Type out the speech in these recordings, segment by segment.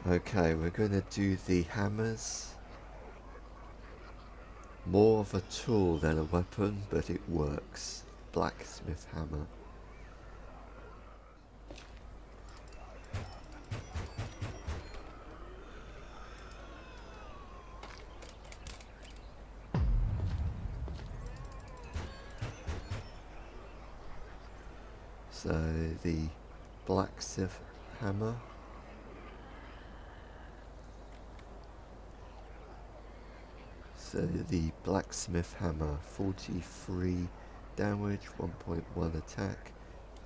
Okay, we're going to do the hammers. More of a tool than a weapon, but it works. Blacksmith hammer. So the blacksmith hammer. So the blacksmith hammer, 43 damage, 1.1 attack,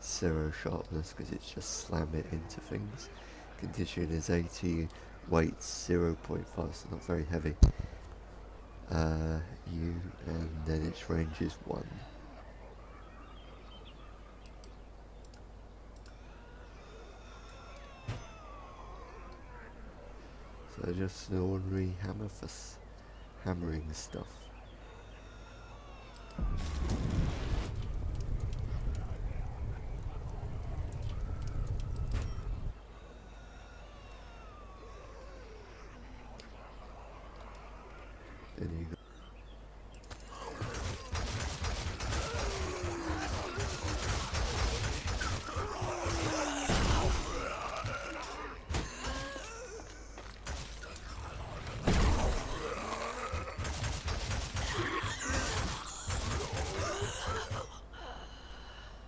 0 sharpness because it's just slam it into things. Condition is 80, weight 0.5, so not very heavy. And then its range is 1. So just an ordinary hammer for hammering stuff. Then you got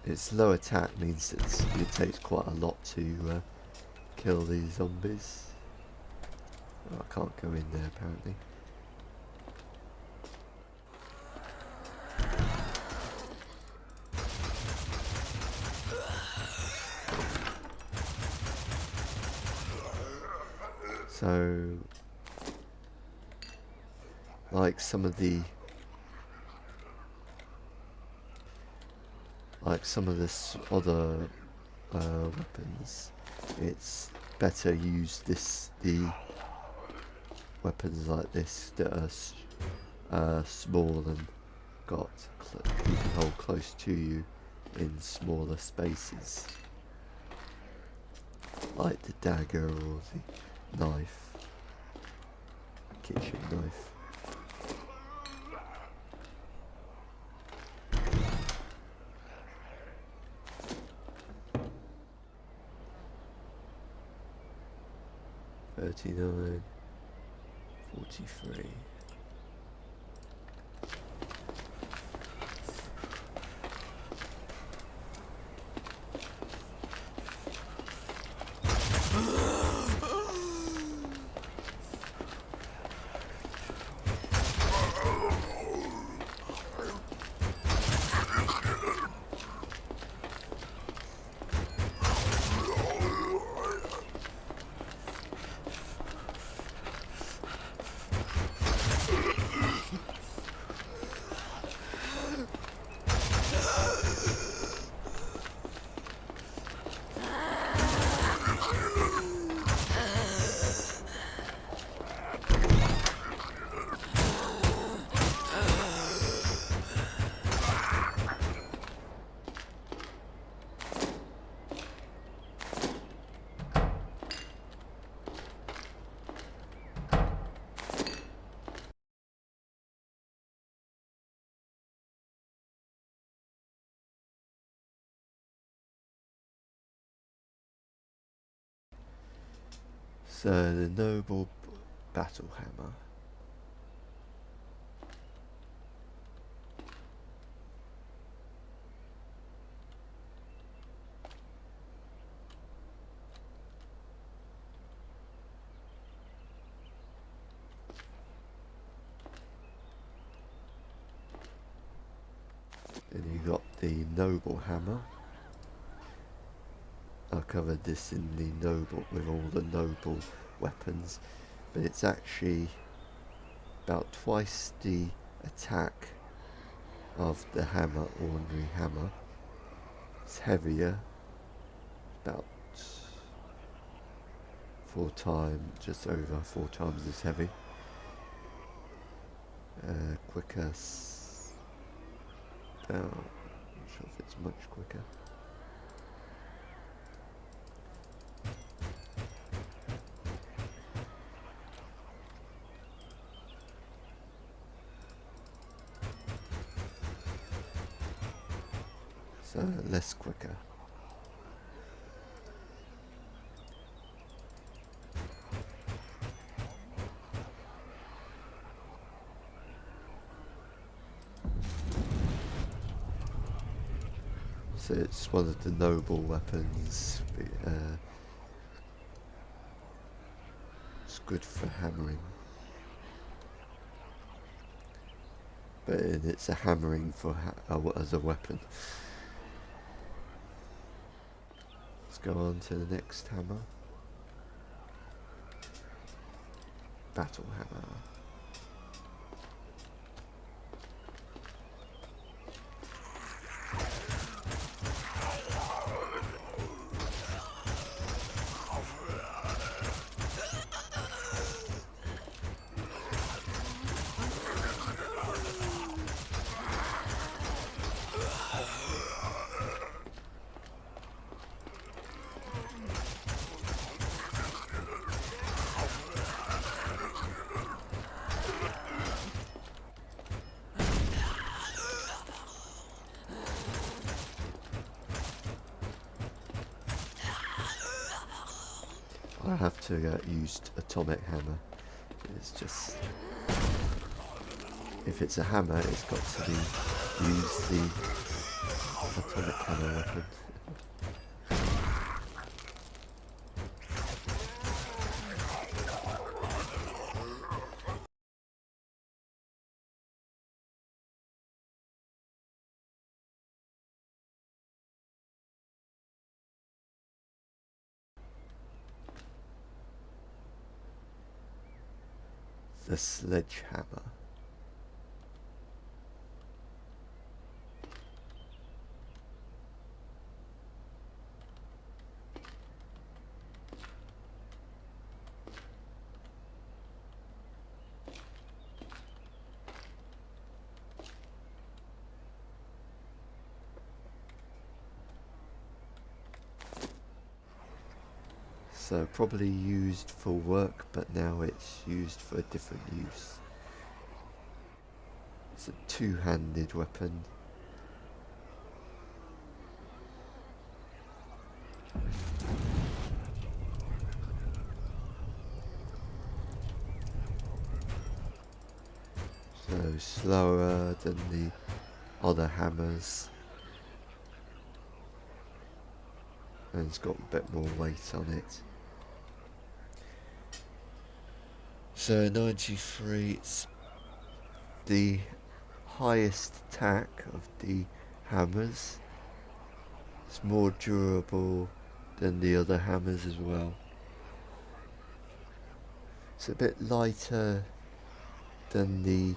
its low attack means it takes quite a lot to kill these zombies. Oh, I can't go in there apparently. So, like some of the other weapons, it's better use the weapons like this that are small and you can hold close to you in smaller spaces, like the dagger or the knife, kitchen knife. $39, $43. So the noble battle hammer. Then you got the noble hammer. I covered this in the noble with all the noble weapons, but it's actually about twice the attack of the hammer, ordinary hammer. It's heavier, about 4 times, just over 4 times as heavy. Quicker, I'm not sure if it's much quicker. so less quicker. So it's one of the noble weapons. It's good for hammering. But it's a hammering for as a weapon. Let's go on to the next hammer. Battle hammer. I have to use atomic hammer. It's just, if it's a hammer, it's got to use the atomic hammer weapon. The sledgehammer. So probably used for work, but now it's used for a different use. It's a two-handed weapon. So slower than the other hammers. And it's got a bit more weight on it. So 93, it's the highest attack of the hammers. It's more durable than the other hammers as well. It's a bit lighter than the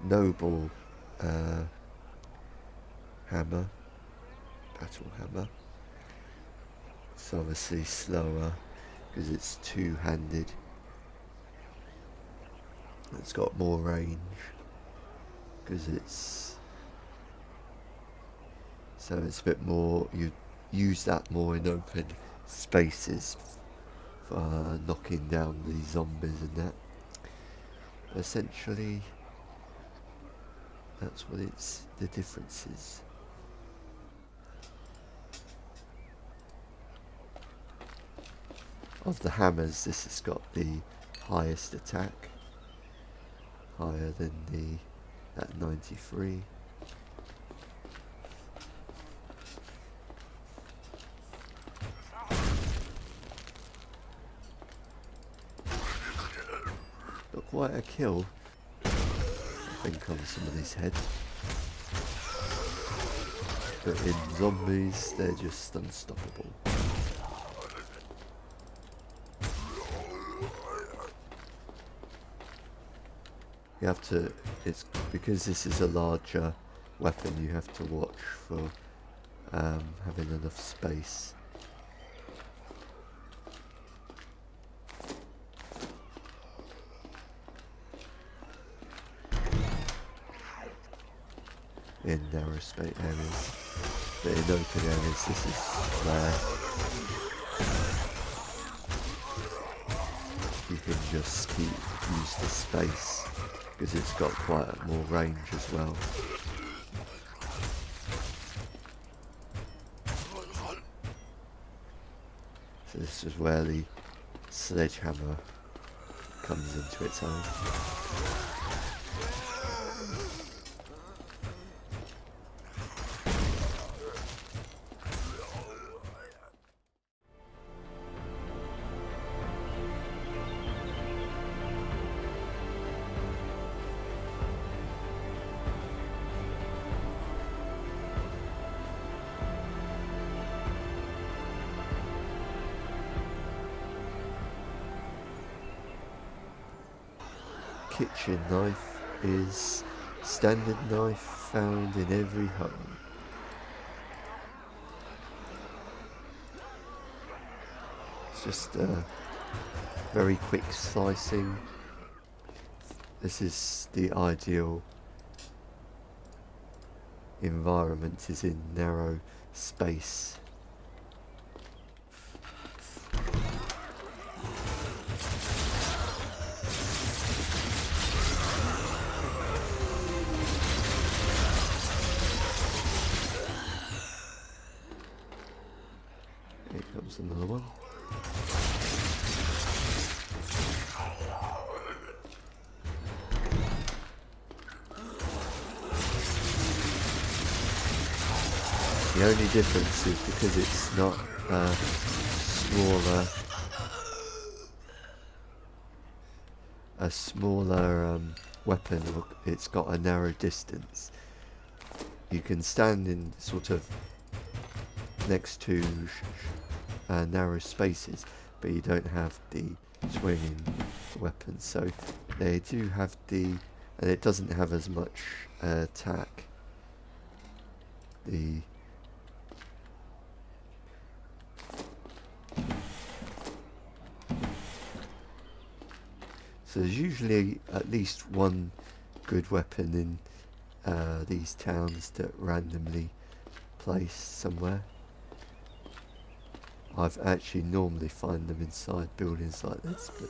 noble hammer, battle hammer. It's obviously slower because it's two-handed. It's got more range because it's a bit more, you use that more in open spaces for knocking down the zombies and that. Essentially, that's what the difference is. Of the hammers, this has got the highest attack, higher than at 93. Got quite a kill, I think, on somebody's head. But in zombies, they're just unstoppable. You have to, it's because this is a larger weapon, you have to watch for having enough space. In narrow space areas, but in open areas, this is where you can just use the space, because it's got quite more range as well. So this is where the sledgehammer comes into its own. Kitchen knife is standard knife found in every home. It's just very quick slicing. This is the ideal environment, is in narrow space. Here comes another one. The only difference is because it's not a smaller weapon, it's got a narrow distance. You can stand in sort of next to narrow spaces, but you don't have the swinging weapons. So they do have and it doesn't have as much attack. So there's usually at least one good weapon in these towns that randomly placed somewhere. I've actually normally find them inside buildings like this, but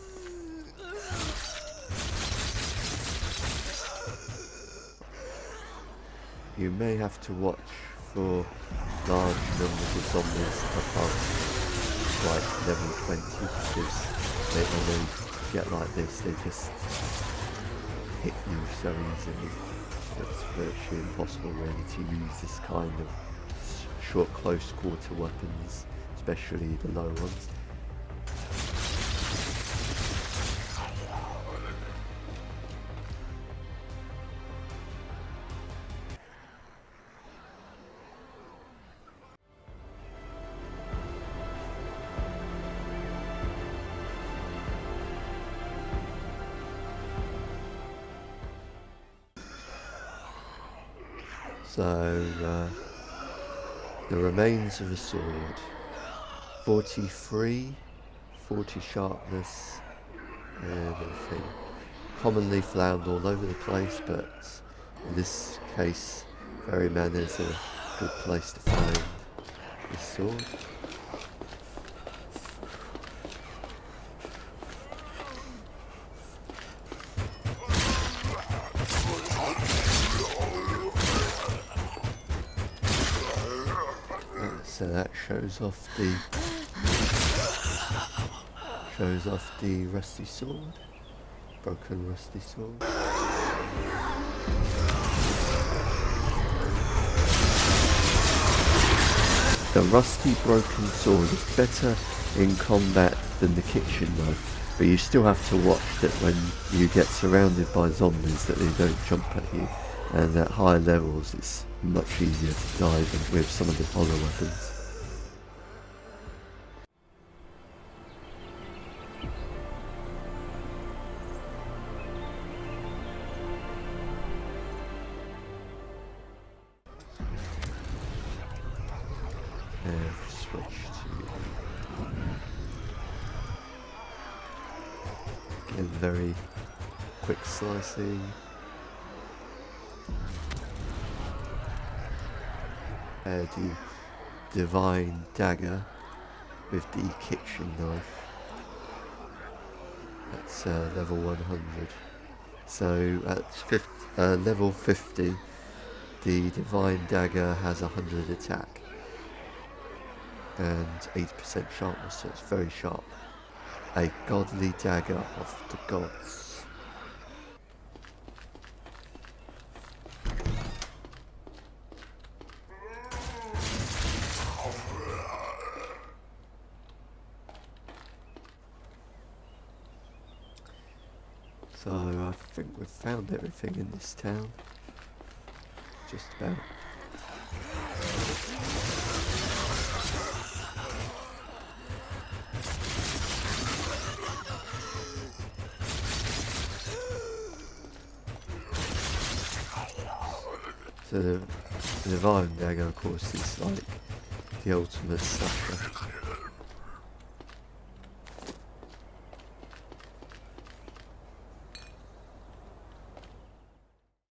you may have to watch for large numbers of zombies above like level 20, because when they get like this, they just hit you so easily. It's virtually impossible really to use this kind of short close quarter weapons, especially the low ones. So, the remains of a sword. 43, 40 sharpness, and everything. Commonly found all over the place, but in this case, Ferryman is a good place to find this sword. So that shows off the rusty sword, broken rusty sword. The rusty broken sword is better in combat than the kitchen knife, but you still have to watch that when you get surrounded by zombies that they don't jump at you, and at higher levels it's much easier to die than with some of the other weapons. Switch to again, very quick slicing. The divine dagger with the kitchen knife. That's level 100. So at level 50, the divine dagger has 100 attack. and 80% sharpness, so it's very sharp. A godly dagger of the gods. So I think we've found everything in this town. Just about. So the Iron Dagger, of course, is like the ultimate slasher.